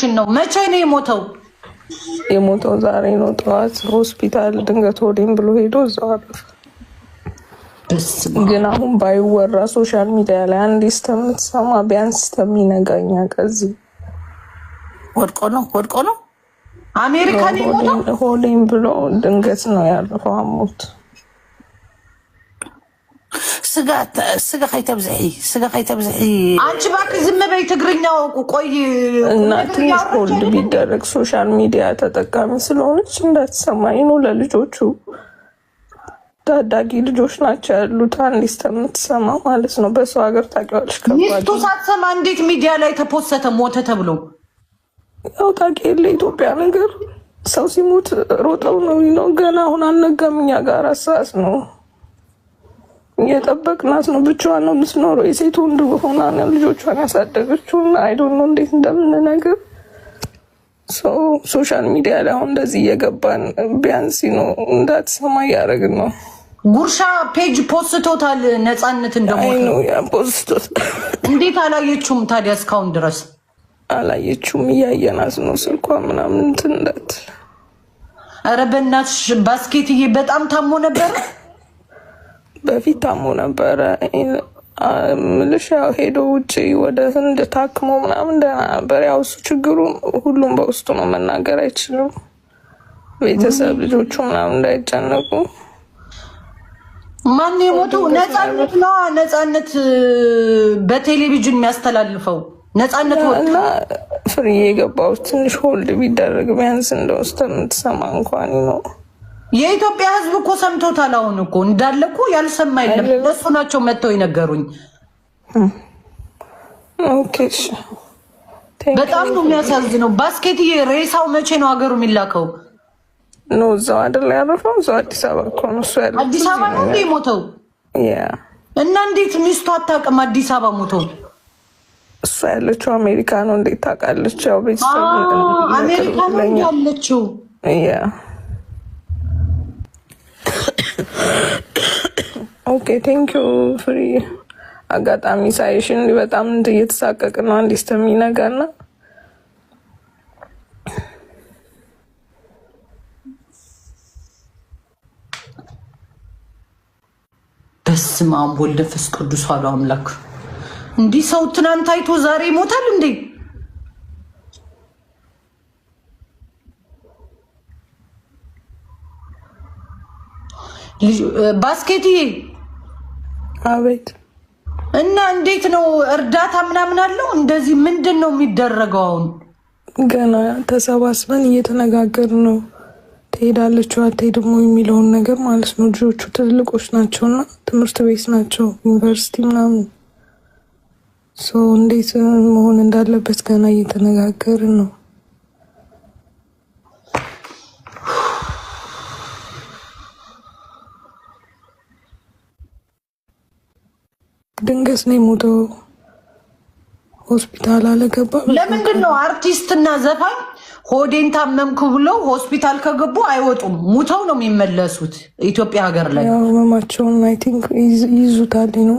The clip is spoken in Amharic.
እያለችን ነው። መቼ ነው የሞተው? የሞተው ዛሬ ነው ጠዋት ሆስፒታል ድንገት ሆዴን ብሎ ሄዶ እዛው አረፈ። ግን አሁን ባይወራ ሶሻል ሚዲያ ላይ አንድ ስተምትሰማ ቢያንስ ተሚነጋኛ ከዚህ ወድቆ ነው አሜሪካን የሞተው ሆዴን ብሎ ድንገት ነው ያረፈው። አሞት ስጋ ከይተብዝሒ አንቺ እባክህ ዝም በይ። ትግርኛው ቆይ እና ትንሽ ሆልድ ቢደረግ ሶሻል ሚዲያ ተጠቃሚ ስለሆነች እንዳትሰማኝ ነው። ለልጆቹ ታዳጊ ልጆች ናቸው ያሉት። አንድ ስተምትሰማ ማለት ነው። በሰው ሀገር ታውቂዋለሽ። ሚስቱ ሳትሰማ እንዴት ሚዲያ ላይ ተፖሰተ ሞተ ተብሎ? ያው ታውቂ የለ ኢትዮጵያ ነገር ሰው ሲሞት ሮጠው ነው። ገና አሁን አልነጋም። እኛ ጋር አሳስ ነው እየጠበቅናት ነው። ብቻዋን ነው የምትኖረው። የሴት ወንድ ሆና ልጆቿን ያሳደገችው። አይ ዶንት ኖ እንዴት እንደምንነግር ሶሻል ሚዲያ ላይ አሁን እንደዚህ እየገባን ቢያንስ ነው እንዳትሰማ እያደረግን ነው። ጉርሻ ፔጅ ፖስቶታል ነፃነት እንደሞት ነው ፖስቶት። እንዴት አላየችውም ታዲያ? እስካሁን ድረስ አላየችውም። እያየናት ነው ስልኳ ምናምን እንትን እንዳትል። ኧረ በእናትሽ ባስኬትዬ በጣም ታሞ ነበረ። በፊት ታሞ ነበረ ምልሽ ያው ሄዶ ውጭ ወደ ህንድ ታክሞ ምናምን ደህና ነበር። ያው እሱ ችግሩ ሁሉም በውስጡ ነው፣ መናገር አይችልም። ቤተሰብ ልጆቹ ምናምን እንዳይጨነቁ። ማን የሞተው? ነፃነት ነው። ነፃነት በቴሌቪዥን የሚያስተላልፈው ነፃነት እና ፍሬ የገባው ትንሽ ሆልድ ቢደረግ ቢያንስ እንደውስጥ የምትሰማ እንኳን ነው። የኢትዮጵያ ህዝብ እኮ ሰምቶታል። አሁን እኮ እንዳለ እኮ ያልሰማ የለም። እነሱ ናቸው መጥተው ይነገሩኝ። ኦኬ በጣም ነው የሚያሳዝነው። ባስኬትዬ ሬሳው መቼ ነው ሀገሩ የሚላከው? ነው እዛው አይደል ያረፈው? እዛው አዲስ አበባ እኮ ነው እሱ ያለው። አዲስ አበባ ነው እንዴ ሞተው? እና እንዴት ሚስቱ አታውቅም አዲስ አበባ ሞተው? እሷ ያለችው አሜሪካ ነው። እንዴት ታውቃለች? ያው ቤተሰብ አሜሪካ ነው ያለችው። ኦኬ ቴንክ ዩ ፍሪ። አጋጣሚ ሳይሽን በጣም እየተሳቀቅ ነው አንድ ስተሚነጋና በስመ አብ ወወልድ ወመንፈስ ቅዱስ አሐዱ አምላክ። እንዲህ ሰው ትናንት አይቶ ዛሬ ይሞታል እንዴ? ባስኬትዬ አቤት። እና እንዴት ነው እርዳታ ምናምን አለው? እንደዚህ ምንድን ነው የሚደረገው? አሁን ገና ተሰባስበን እየተነጋገርን ነው። ትሄዳለች አትሄድም የሚለውን ነገር ማለት ነው። ልጆቹ ትልቆች ናቸውና ትምህርት ቤት ናቸው፣ ዩኒቨርሲቲ ምናምን። እንዴት መሆን እንዳለበት ገና እየተነጋገርን ነው። ድንገት ነው የሞተው። ሆስፒታል አለገባ። ለምንድን ነው አርቲስትና ዘፋኝ ሆዴን ታመምኩ ብለው ሆስፒታል ከገቡ አይወጡም? ሙተው ነው የሚመለሱት። ኢትዮጵያ ሀገር ላይ ህመማቸውን አይ ቲንክ ይዙታል ነው